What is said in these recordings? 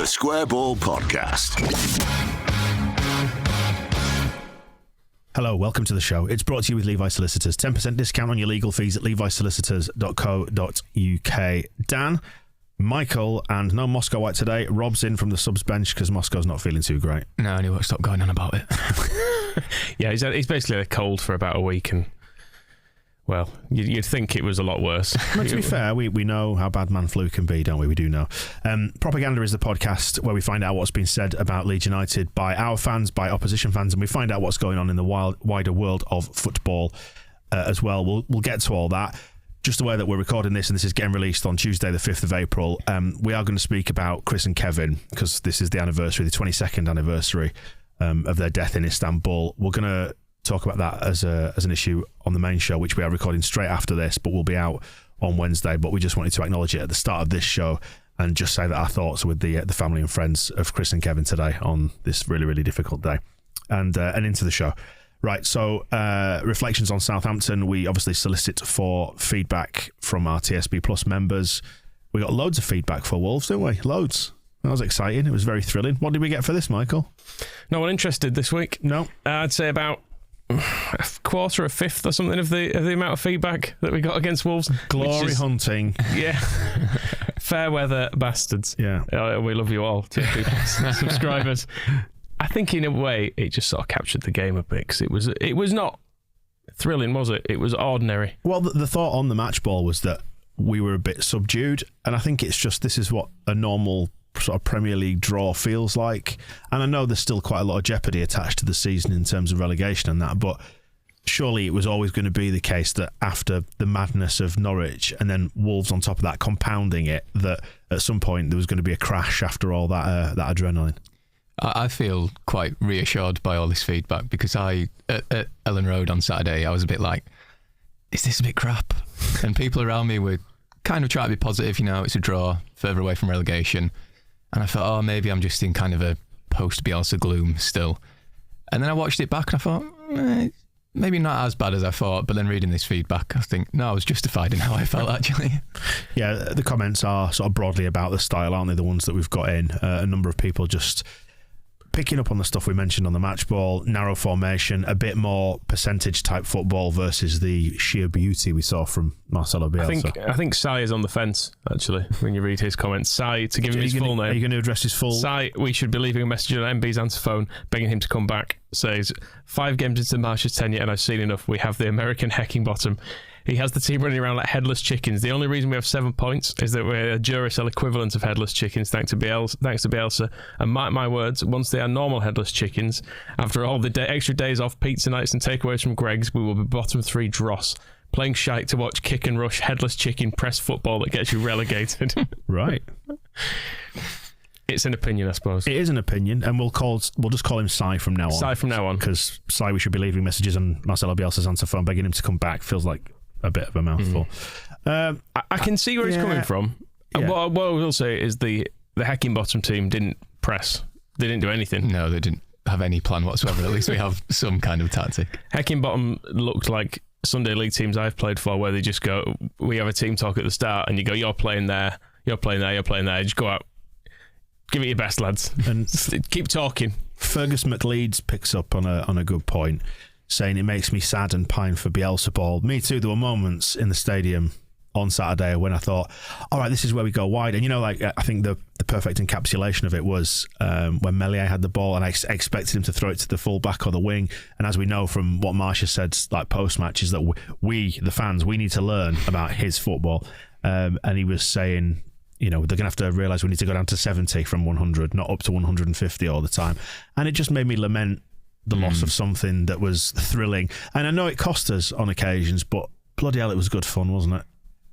The Square Ball Podcast. Hello, welcome to the show. It's brought to you with Levi Solicitors. 10% discount on your legal fees at levisolicitors.co.uk. Dan, Michael, and no Moscow White today. Rob's in from the subs bench because Moscow's not feeling too great. No, and he won't stop going on about it. Yeah, he's basically a cold for about a week, and well, you'd think it was a lot worse. But to be fair, we know how bad man flu can be, don't we? We do know. Propaganda is the podcast where we find out what's been said about Leeds United by our fans, by opposition fans, and we find out what's going on in the wider world of football as well. We'll get to all that. Just aware that we're recording this and this is getting released on Tuesday the 5th of April. We are going to speak about Chris and Kevin because this is the anniversary, the 22nd anniversary of their death in Istanbul. We're going to talk about that as an issue on the main show, which we are recording straight after this, but will be out on Wednesday. But we just wanted to acknowledge it at the start of this show and just say that our thoughts are with the family and friends of Chris and Kevin today on this really, really difficult day. And into the show. Right, so reflections on Southampton. We obviously solicit for feedback from our TSB Plus members. We got loads of feedback for Wolves, didn't we? Loads. That was exciting. It was very thrilling. What did we get for this, Michael? No one interested this week. No. I'd say about a quarter, a fifth or something of the amount of feedback that we got against Wolves. Glory hunting. Yeah. Fair weather bastards. Yeah. We love you all, TSB Plus subscribers. I think in a way it just sort of captured the game a bit because it was not thrilling, was it? It was ordinary. Well, the thought on the match ball was that we were a bit subdued, and I think it's just this is what a normal sort of Premier League draw feels like. And I know there's still quite a lot of jeopardy attached to the season in terms of relegation and that, but surely it was always going to be the case that after the madness of Norwich and then Wolves on top of that compounding it, that at some point there was going to be a crash after all that adrenaline. I feel quite reassured by all this feedback because at Ellen Road on Saturday, I was a bit like, is this a bit crap? And people around me were kind of trying to be positive, it's a draw, further away from relegation. And I thought, maybe I'm just in kind of a post-Bielsa gloom still. And then I watched it back and I thought, maybe not as bad as I thought. But then reading this feedback, I think, no, I was justified in how I felt, actually. Yeah, the comments are sort of broadly about the style, aren't they? The ones that we've got in. A number of people just picking up on the stuff we mentioned on the match ball, narrow formation, a bit more percentage type football versus the sheer beauty we saw from Marcelo Bielsa. I think Sai is on the fence, actually, when you read his comments. Sai, to give him his full name. Are you going to address his full? Sai, we should be leaving a message on MB's answer phone, begging him to come back. Says, 5 games into Marsh's tenure and I've seen enough. We have the American hecking bottom. He has the team running around like headless chickens. The only reason we have 7 points is that we're a Duracell equivalent of headless chickens, thanks to Bielsa. And mark my words, once they are normal headless chickens, after all the extra days off, pizza nights and takeaways from Greg's, we will be bottom 3 dross. Playing shite to watch kick and rush headless chicken press football that gets you relegated. Right. It's an opinion, I suppose. It is an opinion, and we'll just call him Sai from now on. Sai from now on. Because Sai, we should be leaving messages on Marcelo Bielsa's answer phone, begging him to come back. Feels like a bit of a mouthful. I can see where he's coming from. Yeah. What I will say is the hecking bottom team didn't press. They didn't do anything. No, they didn't have any plan whatsoever. At least we have some kind of tactic. Hecking bottom looked like Sunday league teams I've played for, where they just go, we have a team talk at the start, and you go, you're playing there, you're playing there, you're playing there. Just go out, give it your best, lads, and keep talking. Fergus McLeeds picks up on a good point, saying it makes me sad and pine for Bielsa ball. Me too. There were moments in the stadium on Saturday when I thought, all right, this is where we go wide. And I think the perfect encapsulation of it was when Meslier had the ball, and I expected him to throw it to the full back or the wing. And as we know from what Marsha said, like post match, is that we the fans, we need to learn about his football. And he was saying, they're going to have to realise we need to go down to 70 from 100, not up to 150 all the time. And it just made me lament the loss of something that was thrilling. And I know it cost us on occasions, but bloody hell, it was good fun, wasn't it?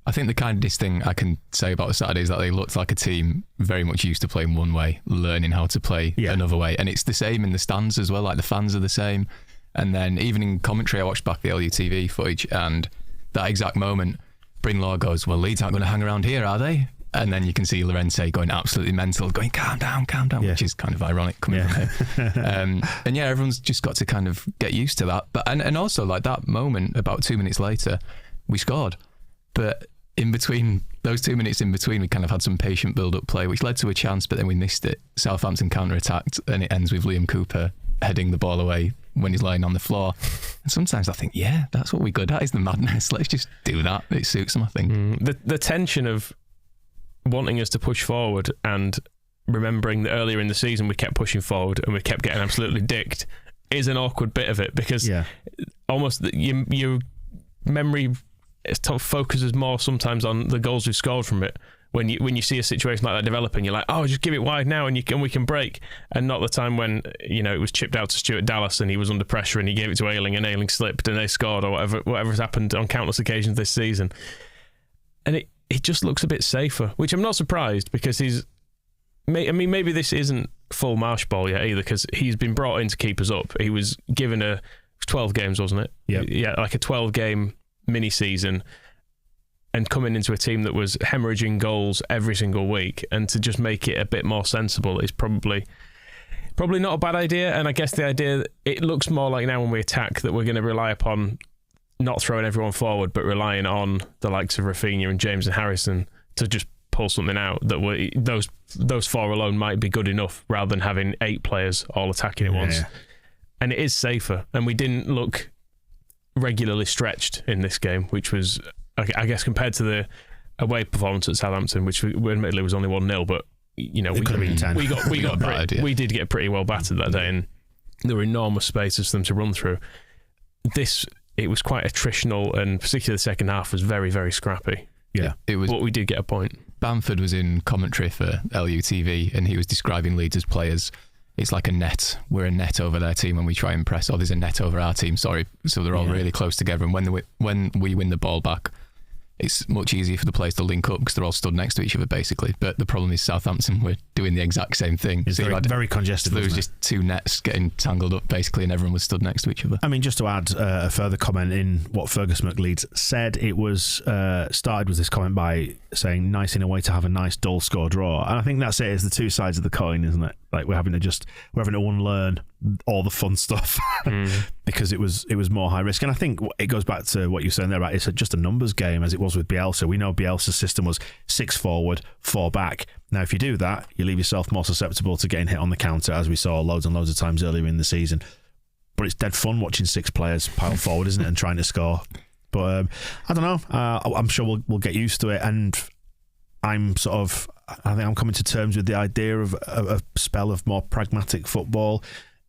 I think the kindest thing I can say about the Saturday is that they looked like a team very much used to playing one way, learning how to play another way. And it's the same in the stands as well, like the fans are the same. And then even in commentary, I watched back the LUTV footage, and that exact moment, Brinlaw goes, well, Leeds aren't going to hang around here, are they? And then you can see Llorente going absolutely mental, going, calm down, which is kind of ironic coming from him. And everyone's just got to kind of get used to that. But and also, like, that moment, about 2 minutes later, we scored. But in between those 2 minutes in between, we kind of had some patient build-up play, which led to a chance, but then we missed it. Southampton counter-attacked, and it ends with Liam Cooper heading the ball away when he's lying on the floor. And sometimes I think, yeah, that's what we're good at, is the madness. Let's just do that. It suits them, I think. The tension of wanting us to push forward and remembering that earlier in the season we kept pushing forward and we kept getting absolutely dicked is an awkward bit of it, because almost your memory focuses more sometimes on the goals we've scored from it. When you see a situation like that developing, you're like, oh, just give it wide now and we can break, and not the time when it was chipped out to Stuart Dallas and he was under pressure and he gave it to Ayling and Ayling slipped and they scored, or whatever has happened on countless occasions this season. And it just looks a bit safer, which I'm not surprised, because maybe this isn't full Marsh ball yet either, because he's been brought in to keep us up. He was given 12 games, wasn't it? Yeah, like a 12-game mini-season, and coming into a team that was hemorrhaging goals every single week, and to just make it a bit more sensible is probably not a bad idea. And I guess the idea, it looks more like now when we attack that we're going to rely upon not throwing everyone forward, but relying on the likes of Rafinha and James and Harrison to just pull something out, that those four alone might be good enough, rather than having 8 players all attacking at once. And it is safer, and we didn't look regularly stretched in this game, which was, I guess, compared to the away performance at Southampton, which admittedly was only 1-0, but we could have been 10. We did get pretty well battered that day, and there were enormous spaces for them to run through. It was quite attritional, and particularly the second half was very, very scrappy. Yeah, it was. But we did get a point. Bamford was in commentary for LUTV, and he was describing Leeds as players. It's like a net. We're a net over their team when we try and press, or there's a net over our team. Sorry, so they're all really close together. And when we win the ball back, it's much easier for the players to link up because they're all stood next to each other, basically. But the problem is Southampton were doing the exact same thing. It's very congested. So there was just 2 nets getting tangled up, basically, and everyone was stood next to each other. I mean, just to add a further comment in what Fergus McLeod said, it was started with this comment by saying, nice in a way to have a nice dull score draw. And I think that's it. It's the two sides of the coin, isn't it? Like we're having to unlearn all the fun stuff because it was more high risk. And I think it goes back to what you're saying there about it's just a numbers game, as it was with Bielsa. We know Bielsa's system was 6 forward, 4 back. Now, if you do that, you leave yourself more susceptible to getting hit on the counter, as we saw loads and loads of times earlier in the season. But it's dead fun watching 6 players pile forward, isn't it, and trying to score. But I don't know. I'm sure we'll get used to it. And I think I'm coming to terms with the idea of a spell of more pragmatic football,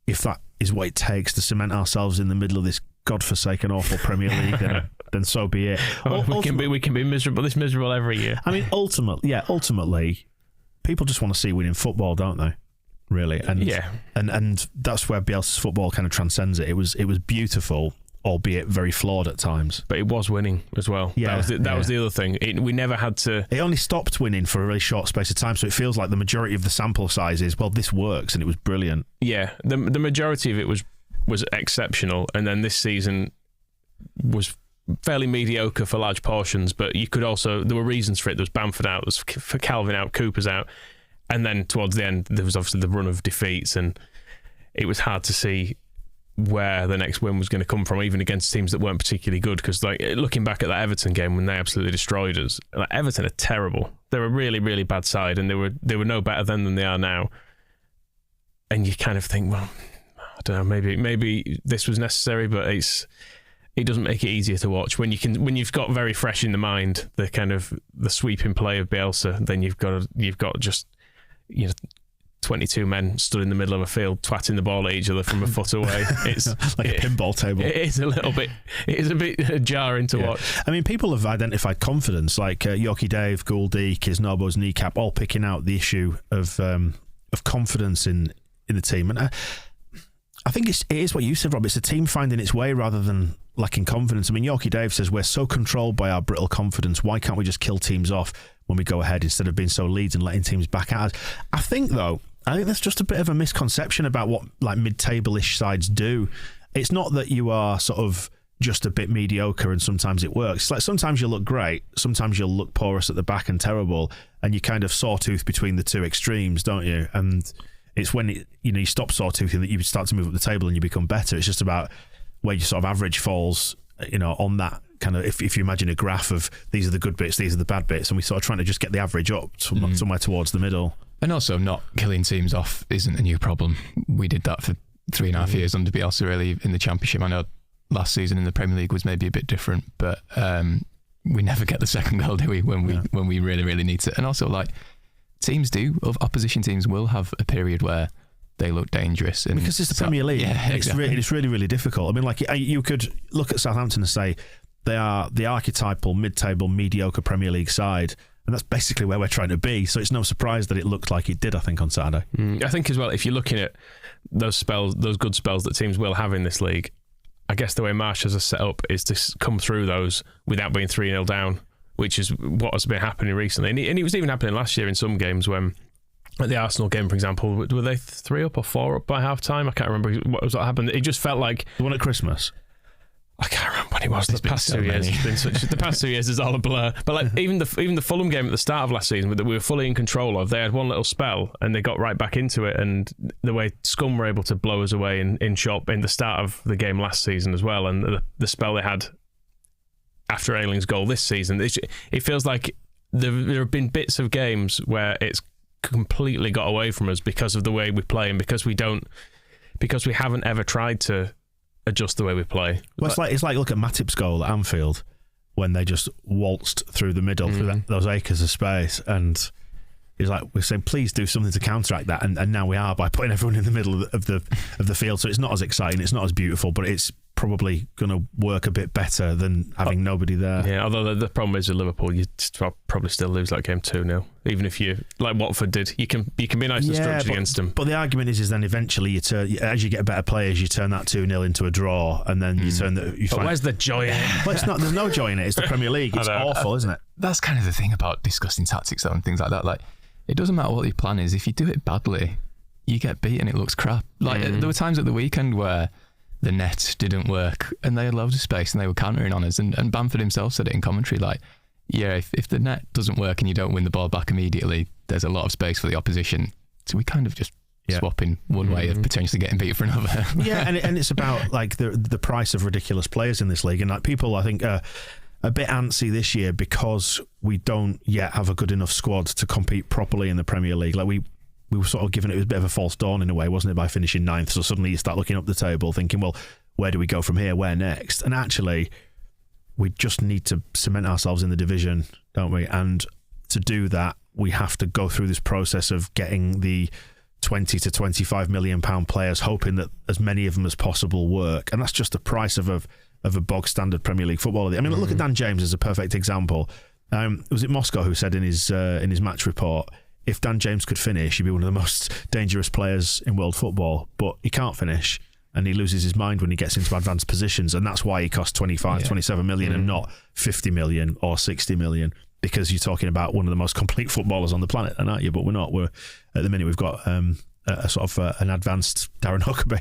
if that is what it takes to cement ourselves in the middle of this godforsaken awful Premier League. Then so be it. We can be miserable every year. I mean, ultimately, people just want to see winning football, don't they? Really, and that's where Bielsa's football kind of transcends it. It was beautiful, albeit very flawed at times. But it was winning as well. Yeah, that was the other thing. We never had to... It only stopped winning for a really short space of time, so it feels like the majority of the sample size is, well, this works, and it was brilliant. Yeah, the majority of it was exceptional, and then this season was fairly mediocre for large portions, but you could also... There were reasons for it. There was Bamford out, there was for Calvin out, Cooper's out, and then towards the end, there was obviously the run of defeats, and it was hard to see where the next win was going to come from, even against teams that weren't particularly good. Because looking back at that Everton game when they absolutely destroyed us, Everton are terrible. They're a really, really bad side, and they were no better then than they are now. And you kind of think, well, I don't know, maybe this was necessary, but it doesn't make it easier to watch when you've got very fresh in the mind the kind of the sweeping play of Bielsa. Then you've got just 22 men stood in the middle of a field twatting the ball at each other from a foot away. It's like a pinball table. It is a bit jarring to watch. I mean, people have identified confidence, like Yorkie Dave, Gouldy, Kisnobo's kneecap, all picking out the issue of confidence in the team. And I think it is what you said, Rob. It's a team finding its way rather than lacking confidence. I mean, Yorkie Dave says we're so controlled by our brittle confidence. Why can't we just kill teams off when we go ahead instead of being so Leeds and letting teams back at us? I think that's just a bit of a misconception about what like mid-table-ish sides do. It's not that you are sort of just a bit mediocre and sometimes it works. Like sometimes you'll look great, sometimes you'll look porous at the back and terrible, and you kind of sawtooth between the two extremes, don't you? And it's when you stop sawtoothing that you start to move up the table and you become better. It's just about where your sort of average falls, on that kind of, if you imagine a graph of these are the good bits, these are the bad bits, and we sort of trying to just get the average up somewhere towards the middle. And also, not killing teams off isn't a new problem. We did that for 3.5 years under Bielsa, really, in the Championship. I know last season in the Premier League was maybe a bit different, but we never get the second goal, do we, when we really, really need to. And also, like, opposition teams will have a period where they look dangerous. And because it's the Premier League. Yeah, exactly. It's really, really difficult. I mean, like, you could look at Southampton and say they are the archetypal mid-table, mediocre Premier League side, and that's basically where we're trying to be. So it's no surprise that it looked like it did, I think, on Saturday. I think as well, if you're looking at those good spells that teams will have in this league, I guess the way Marshall's are set up is to come through those without being 3-0 down, which is what has been happening recently. And it was even happening last year in some games when, at the Arsenal game, for example, were they 3 up or 4 up by half time? I can't remember what happened. It just felt like... The one at Christmas? I can't remember when it was. The past 2 years has been the past 2 years is all a blur. But like even the Fulham game at the start of last season that we were fully in control of, they had one little spell and they got right back into it. And the way Scum were able to blow us away in shot in the start of the game last season as well, and the spell they had after Ayling's goal this season, it feels like there have been bits of games where it's completely got away from us because of the way we play and because we haven't ever tried to adjust the way we play. Well, it's like look at Matip's goal at Anfield when they just waltzed through the middle through those acres of space, and it's like we're saying, please do something to counteract that, and now we are by putting everyone in the middle of the field. So it's not as exciting, it's not as beautiful, but it's probably going to work a bit better than having nobody there. Yeah, although the problem is with Liverpool, you probably still lose that game 2-0. Even if you, like Watford did, you can be nice and structured against them. But the argument is then eventually as you get better players, you turn that 2-0 into a draw, and then you turn that. But where's the joy in it? Well, it's not. There's no joy in it. It's the Premier League. It's awful, isn't it? That's kind of the thing about discussing tactics though, and things like that. Like, it doesn't matter what your plan is. If you do it badly, you get beaten. It looks crap. Like there were times at the weekend where the net didn't work and they had loads of space and they were countering on us, and Bamford himself said it in commentary, like, yeah, if the net doesn't work and you don't win the ball back immediately, there's a lot of space for the opposition, so we kind of just swap in one way of potentially getting beat for another. Yeah, and it's about like the price of ridiculous players in this league, and like people I think are a bit antsy this year because we don't yet have a good enough squad to compete properly in the Premier League. Like we were sort of given it was a bit of a false dawn in a way, wasn't it, by finishing 9th? So suddenly you start looking up the table thinking, well, where do we go from here? Where next? And actually, we just need to cement ourselves in the division, don't we? And to do that, we have to go through this process of getting the 20 to 25 million pound players, hoping that as many of them as possible work. And that's just the price of a bog standard Premier League footballer. I mean, look at Dan James as a perfect example. Was it Moscow who said in his match report, if Dan James could finish, he'd be one of the most dangerous players in world football, but he can't finish and he loses his mind when he gets into advanced positions, and that's why he costs 27 million and not 50 million or 60 million, because you're talking about one of the most complete footballers on the planet, aren't you? But we're not. At the minute we've got a sort of an advanced Darren Huckabee.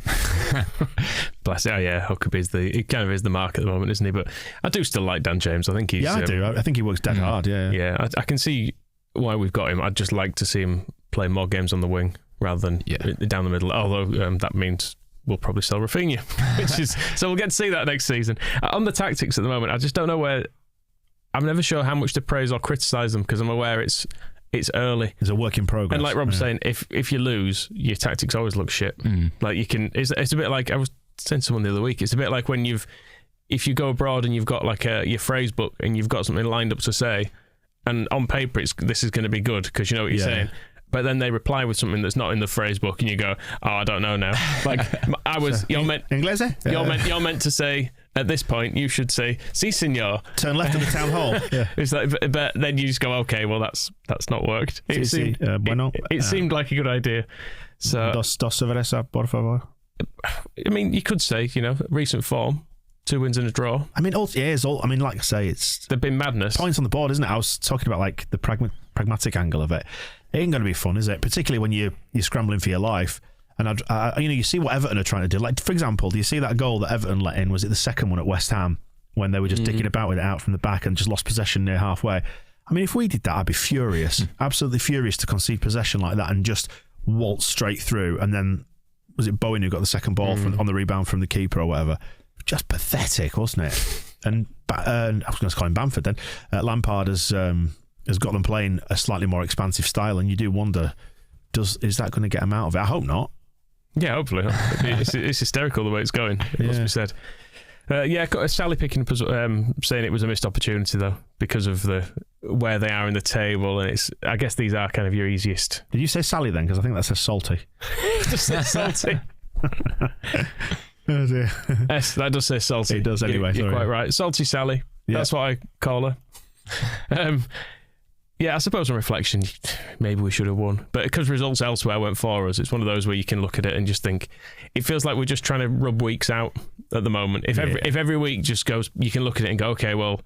Bless it. Oh yeah, Huckabee kind of is the mark at the moment, isn't he? But I do still like Dan James. I think he's... Yeah, I do. I think he works dead hard, yeah. Yeah, I can see why we've got him. I'd just like to see him play more games on the wing rather than down the middle, although that means we'll probably sell Rafinha, so we'll get to see that next season. On the tactics at the moment, I just don't know where... I'm never sure how much to praise or criticise them, because I'm aware it's early. It's a work in progress. And like Rob's saying, if you lose, your tactics always look shit. Like you can... It's a bit like... I was saying to someone the other week, it's a bit like when if you go abroad and you've got like your phrase book and you've got something lined up to say, and on paper this is going to be good because you know what you're saying, but then they reply with something that's not in the phrase book and you go, oh, I don't know now. Like you're meant to say at this point you should say si senor, turn left at the town hall. It's like, but then you just go, okay, well that's not worked. It seemed like a good idea. So dos cervezas, por favor. I mean, you could say, recent form, 2 wins and a draw. I mean, like I say, there've been madness. Points on the board, isn't it? I was talking about like the pragmatic angle of it. It ain't going to be fun, is it? Particularly when you're scrambling for your life. And you see what Everton are trying to do. Like, for example, do you see that goal that Everton let in? Was it the second one at West Ham when they were just dicking about with it out from the back and just lost possession near halfway? I mean, if we did that, I'd be furious, absolutely furious to concede possession like that and just waltz straight through. And then was it Bowen who got the second ball on the rebound from the keeper or whatever? Just pathetic, wasn't it? and I was going to call him Bamford then. Lampard has got them playing a slightly more expansive style, and you do wonder, is that going to get them out of it? I hope not. Yeah, hopefully not. It's hysterical the way it's going. It must be said. Sally picking up saying it was a missed opportunity though, because of where they are in the table, and I guess these are kind of your easiest. Did you say Sally then? Because I think that says salty. It just says salty. Oh dear. Yes, that does say salty. It does anyway. You're quite right. Salty Sally. Yeah. That's what I call her. I suppose on reflection, maybe we should have won. But because results elsewhere went for us, it's one of those where you can look at it and just think, it feels like we're just trying to rub weeks out at the moment. If every week just goes, you can look at it and go, okay, well,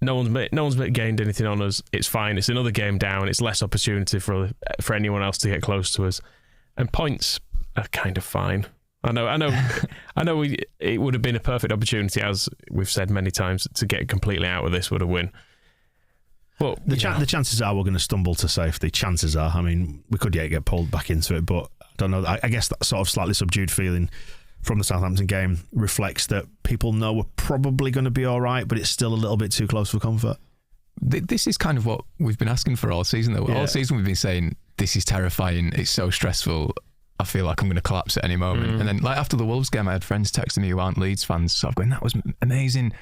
no one's gained anything on us. It's fine. It's another game down. It's less opportunity for anyone else to get close to us. And points are kind of fine. I know. It would have been a perfect opportunity, as we've said many times, to get completely out of this with a win. But the chances are we're going to stumble to safety. Chances are. I mean, we could get pulled back into it, but I don't know. I guess that sort of slightly subdued feeling from the Southampton game reflects that people know we're probably going to be all right, but it's still a little bit too close for comfort. This is kind of what we've been asking for all season, though. Yeah. All season we've been saying, this is terrifying. It's so stressful. I feel like I'm going to collapse at any moment. And then, like, after the Wolves game, I had friends texting me who aren't Leeds fans. So I'm going, that was amazing.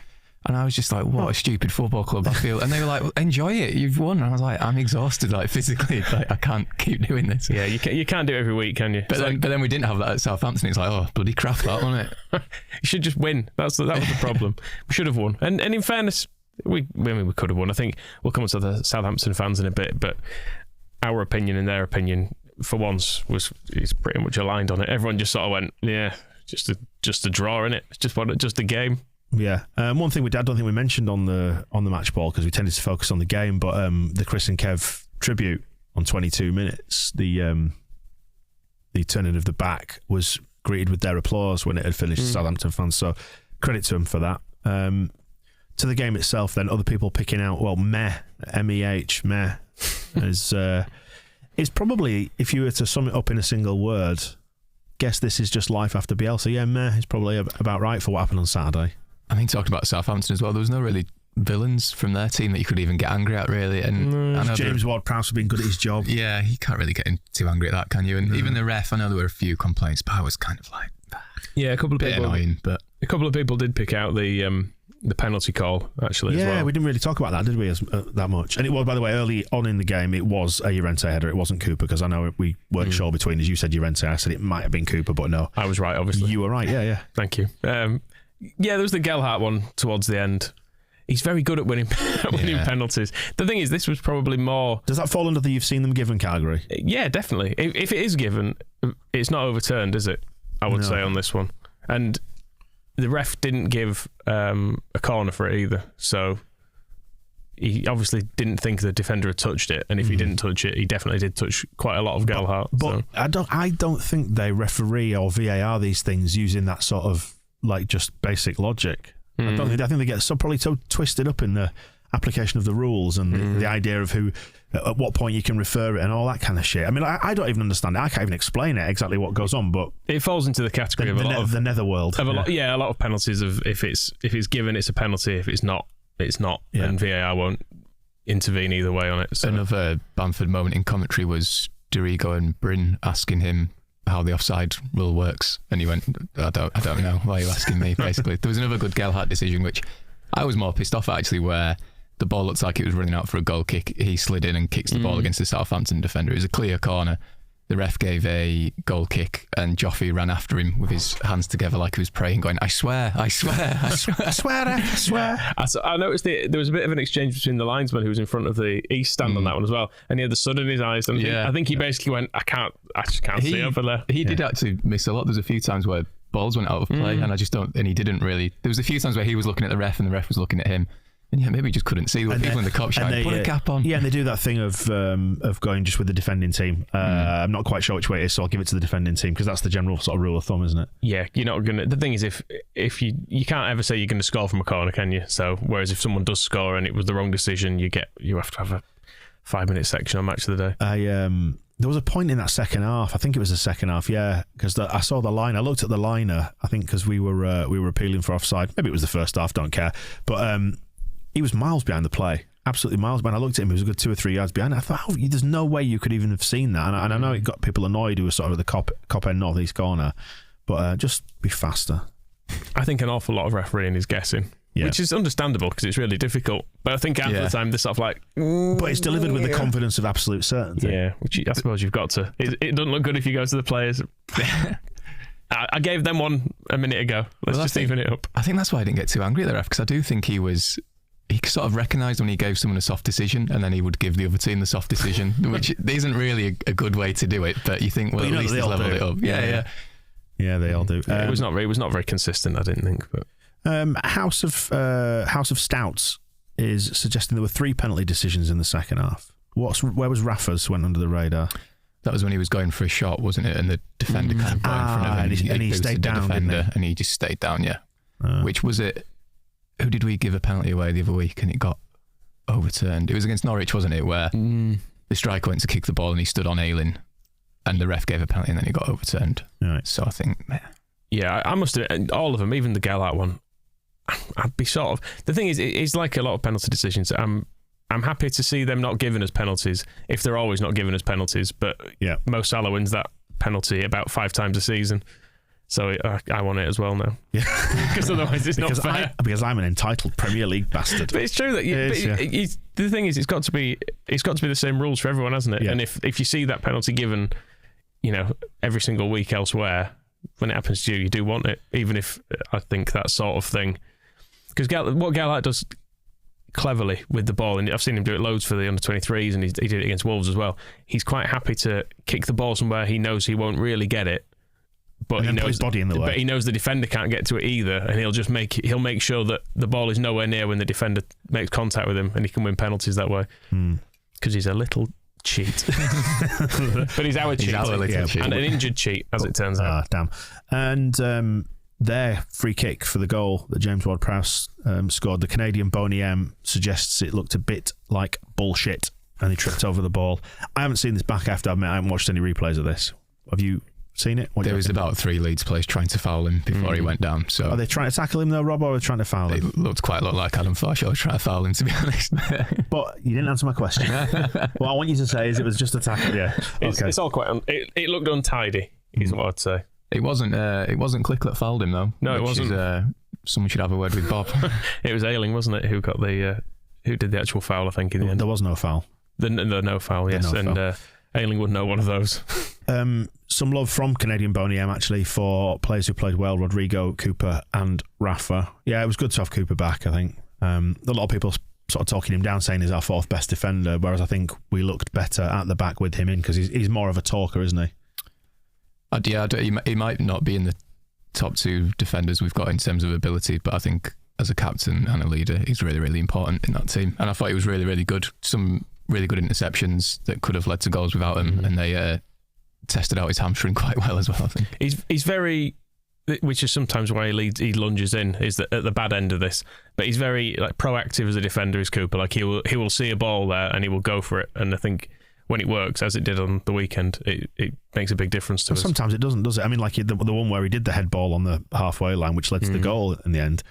And I was just like, what a stupid football club I feel. And they were like, well, enjoy it. You've won. And I was like, I'm exhausted, like, physically. Like, I can't keep doing this. Yeah, you can't do it every week, can you? But then we didn't have that at Southampton. It's like, oh, bloody crap, that, wasn't it? You should just win. That was the problem. We should have won. And in fairness, we could have won. I think we'll come to the Southampton fans in a bit, but our opinion and their opinion, for once, is pretty much aligned on it. Everyone just sort of went, yeah, just a draw, innit? It's just a game. Yeah. One thing I don't think we mentioned on the match ball, because we tended to focus on the game, but the Chris and Kev tribute on 22 minutes, the turning of the back was greeted with their applause when it had finished. Southampton fans, so credit to them for that. To the game itself, then, other people picking out, well, meh, M-E-H, meh, is probably, if you were to sum it up in a single word, guess this is just life after Bielsa. Yeah, meh is probably about right for what happened on Saturday. I mean, talking about Southampton as well, there was no really villains from their team that you could even get angry at, really. And I know James Ward-Prowse for being good at his job. Yeah, you can't really get too angry at that, can you? And even the ref, I know there were a few complaints, but I was kind of like, yeah, a couple of people annoying, but a couple of people did pick out the penalty call, actually, as well. Yeah, we didn't really talk about that, did we, that much? And it was, by the way, early on in the game, it was a Llorente header. It wasn't Cooper, because I know we weren't sure between, as you said, Llorente. I said it might have been Cooper, but no. I was right, obviously. You were right, yeah. Thank you. There was the Gelhardt one towards the end. He's very good at winning penalties. The thing is, this was probably more... Does that fall under the you've seen them given category? Yeah, definitely. If it is given, it's not overturned, is it? I would say on this one. And the ref didn't give a corner for it either. So he obviously didn't think the defender had touched it. And if he didn't touch it, he definitely did touch quite a lot of Gelhardt. But I don't think they referee or VAR these things using that sort of, like, just basic logic. I think they get probably so twisted up in the application of the rules and the idea of who, at what point you can refer it and all that kind of shit. I mean, I don't even understand it. I can't even explain it exactly what goes on, but it falls into the category of a lot of the netherworld. A lot of penalties of if it's given, it's a penalty. If it's not, it's not. Yeah. And VAR won't intervene either way on it. So. Another Bamford moment in commentary was Dorigo and Bryn asking him how the offside rule works, and he went, I don't know, why are you asking me, basically. There was another good Gelhardt decision, which I was more pissed off at, actually, where the ball looked like it was running out for a goal kick. He slid in and kicks the ball against the Southampton defender. It was a clear corner. The ref gave a goal kick, and Joffrey ran after him with his hands together like he was praying, going, I swear, I swear, I swear, I swear, I swear. I noticed there was a bit of an exchange between the linesman who was in front of the East stand on that one as well, and he had the sun in his eyes, and I think he basically went, I just can't see over there. He did actually miss a lot. There's a few times where balls went out of play, and he didn't really. There was a few times where he was looking at the ref and the ref was looking at him. And maybe he just couldn't see the people in the cop shouting, put a cap on. Yeah, and they do that thing of going just with the defending team. I'm not quite sure which way it is, so I'll give it to the defending team, because that's the general sort of rule of thumb, isn't it? Yeah, you're not going to... The thing is, if you can't ever say you're going to score from a corner, can you? So, whereas if someone does score and it was the wrong decision, you have to have a 5-minute section on Match of the Day. There was a point in that second half. I think it was the second half, yeah, because I saw the line. I looked at the liner. I think because we were appealing for offside. Maybe it was the first half. Don't care. But he was miles behind the play. Absolutely miles behind. I looked at him. He was a good 2 or 3 yards behind. I thought, there's no way you could even have seen that. And I know it got people annoyed who were sort of at the cop end northeast corner. But just be faster. I think an awful lot of refereeing is guessing. Yeah. Which is understandable because it's really difficult. But I think half the time they're sort of like... But it's delivered with the confidence of absolute certainty. Yeah, which I suppose you've got to. It doesn't look good if you go to the players. I gave them one a minute ago. Let's just even it up. I think that's why I didn't get too angry at the ref, because I do think he sort of recognised when he gave someone a soft decision and then he would give the other team the soft decision, which isn't really a good way to do it. But you think, well, at least he's leveled it up. Yeah. Yeah, they all do. It was not very consistent, I didn't think. But House of Stouts is suggesting there were 3 penalty decisions in the second half. Where was Rafa's went under the radar? That was when he was going for a shot, wasn't it? And the defender kind of got in front of him, and he stayed down, and he just stayed down. Yeah. Which was it? Who did we give a penalty away the other week and it got overturned? It was against Norwich, wasn't it? Where the striker went to kick the ball and he stood on Ayling, and the ref gave a penalty and then it got overturned. Right. So I think, yeah, I must have, all of them, even the Gallart one. I'd be sort of... The thing is, it's like a lot of penalty decisions. I'm happy to see them not giving us penalties if they're always not giving us penalties. But Mo Salah wins that penalty about 5 times a season. So I want it as well now. Yeah. Because otherwise it's not fair. Because I'm an entitled Premier League bastard. But it's true that the thing is, it's got to be the same rules for everyone, hasn't it? Yeah. And if you see that penalty given, every single week elsewhere, when it happens to you, you do want it, even if I think that sort of thing. Because what Gallart does cleverly with the ball, and I've seen him do it loads for the under-23s, and he did it against Wolves as well. He's quite happy to kick the ball somewhere he knows he won't really get it, but he knows his body in the way. But he knows the defender can't get to it either, and he'll make sure that the ball is nowhere near when the defender makes contact with him, and he can win penalties that way. Because he's a little cheat. But he's our cheat. He's our little cheat. And an injured cheat, as it turns out. Damn. And their free kick for the goal that James Ward-Prowse scored, the Canadian Boney M suggests it looked a bit like bullshit and he tripped over the ball. I haven't seen this back, I have to admit. I haven't watched any replays of this. Have you seen it? There was about 3 Leeds players trying to foul him before he went down. So are they trying to tackle him though, Rob, or are they trying to foul him? It looked quite a lot like Adam Forshaw trying to foul him, to be honest. But you didn't answer my question. What I want you to say is it was just a tackle. Yeah, it's all quite. It looked untidy, is what I'd say. It wasn't Click that fouled him though. No, it wasn't. Someone should have a word with Bob. It was Ayling, wasn't it, who got who did the actual foul? I think in the end there was no foul. The no foul, yes, and Ayling would know one of those. Some love from Canadian Boney M actually for players who played well: Rodrigo, Cooper, and Rafa. Yeah, it was good to have Cooper back. I think a lot of people sort of talking him down, saying he's our 4th best defender, whereas I think we looked better at the back with him in because he's more of a talker, isn't he? He might not be in the top 2 defenders we've got in terms of ability, but I think as a captain and a leader, he's really, really important in that team. And I thought he was really, really good. Some really good interceptions that could have led to goals without him, and they tested out his hamstring quite well as well, I think. He's very, which is sometimes why he lunges in, is that at the bad end of this, but he's very proactive as a defender, is Cooper. Like he will see a ball there and he will go for it, and I think when it works, as it did on the weekend, it makes a big difference to us. Sometimes it doesn't, does it? I mean, like the one where he did the head ball on the halfway line, which led to the goal in the end.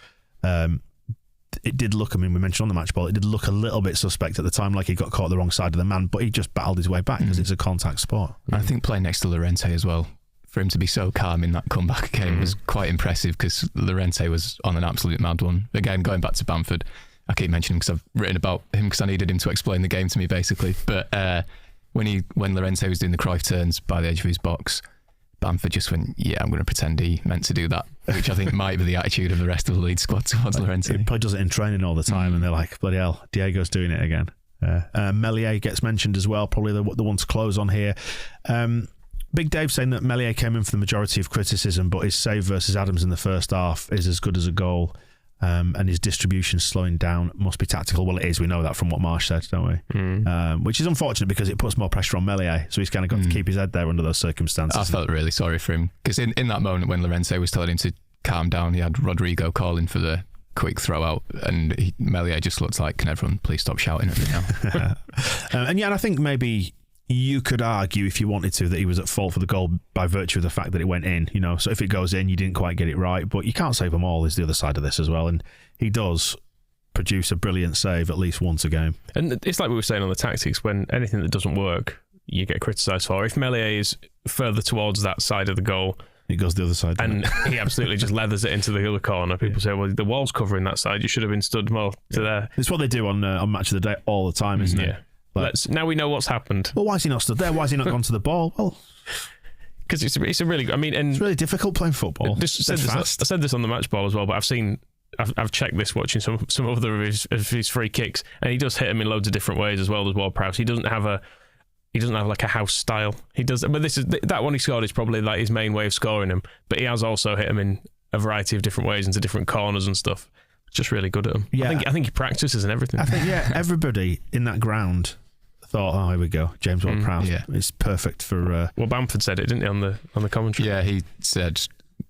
It did look, I mean, we mentioned on the match ball, it did look a little bit suspect at the time, like he got caught at the wrong side of the man, but he just battled his way back because it's a contact sport. I think playing next to Llorente as well, for him to be so calm in that comeback game was quite impressive, because Llorente was on an absolute mad one. Again, going back to Bamford, I keep mentioning him because I've written about him because I needed him to explain the game to me, basically. But when Llorente was doing the Cruyff turns by the edge of his box, Bamford just went, yeah, I'm going to pretend he meant to do that, which I think might be the attitude of the rest of the Leeds squad towards Llorente. He probably does it in training all the time, and they're like, bloody hell, Diego's doing it again. Meslier gets mentioned as well, probably the one to close on here. Big Dave saying that Meslier came in for the majority of criticism, but his save versus Adams in the first half is as good as a goal. And his distribution slowing down must be tactical. Well, it is. We know that from what Marsh said, don't we? Which is unfortunate because it puts more pressure on Meslier, so he's kind of got to keep his head there under those circumstances. I felt really sorry for him because in that moment when Llorente was telling him to calm down, he had Rodrigo calling for the quick throw out, and Meslier just looked like, can everyone please stop shouting at me now? And I think maybe you could argue, if you wanted to, that he was at fault for the goal by virtue of the fact that it went in. So if it goes in, you didn't quite get it right. But you can't save them all. Is the other side of this as well, and he does produce a brilliant save at least once a game. And it's like we were saying on the tactics, when anything that doesn't work, you get criticised for. If Meslier is further towards that side of the goal, it goes the other side. And he absolutely just leathers it into the other corner. People say, well, the wall's covering that side. You should have been stood more to there. It's what they do on Match of the Day all the time, isn't it? Now we know what's happened. Well, why is he not stood there? Why has he not gone to the ball? Well, because it's a really... and it's really difficult playing football. I said this on the match ball as well, but I've checked this watching some other of his free kicks, and he does hit them in loads of different ways as well as Ward-Prowse. He doesn't have like a house style. He does, but that one he scored is probably like his main way of scoring them. But he has also hit them in a variety of different ways into different corners and stuff. Just really good at them. Yeah, I think he practices and everything. I think everybody in that ground thought, oh, here we go, James Ward-Prowse. It's perfect for. Well, Bamford said it, didn't he, on the commentary? Yeah, he said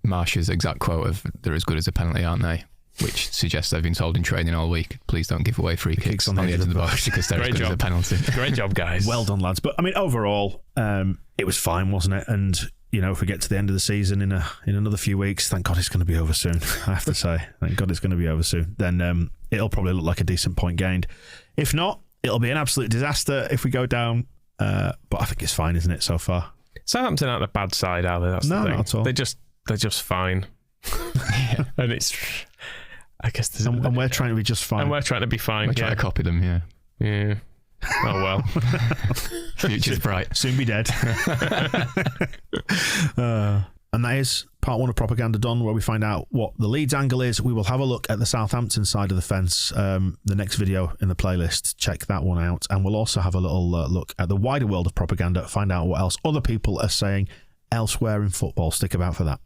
Marsh's exact quote of "They're as good as a penalty, aren't they?" Which suggests they've been told in training all week, please don't give away free kicks on the edge of the box because they're as good as a penalty. Great job, guys. Well done, lads. But I mean, overall, it was fine, wasn't it? And if we get to the end of the season in another few weeks, thank God it's going to be over soon. I have to say, thank God it's going to be over soon. Then it'll probably look like a decent point gained. If not, it'll be an absolute disaster if we go down. But I think it's fine, isn't it, so far? Southampton aren't a bad side, are they? That's the thing. Not at all. They're just fine. And it's... I guess and we're trying to be just fine. And we're trying to be fine. We're trying to copy them, Yeah. Oh, well. Future's bright. Soon be dead. And that is part 1 of Propaganda done, where we find out what the Leeds angle is. We will have a look at the Southampton side of the fence. The next video in the playlist, check that one out. And we'll also have a little look at the wider world of propaganda, find out what else other people are saying elsewhere in football. Stick about for that.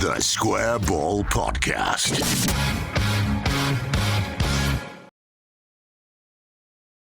The Square Ball Podcast.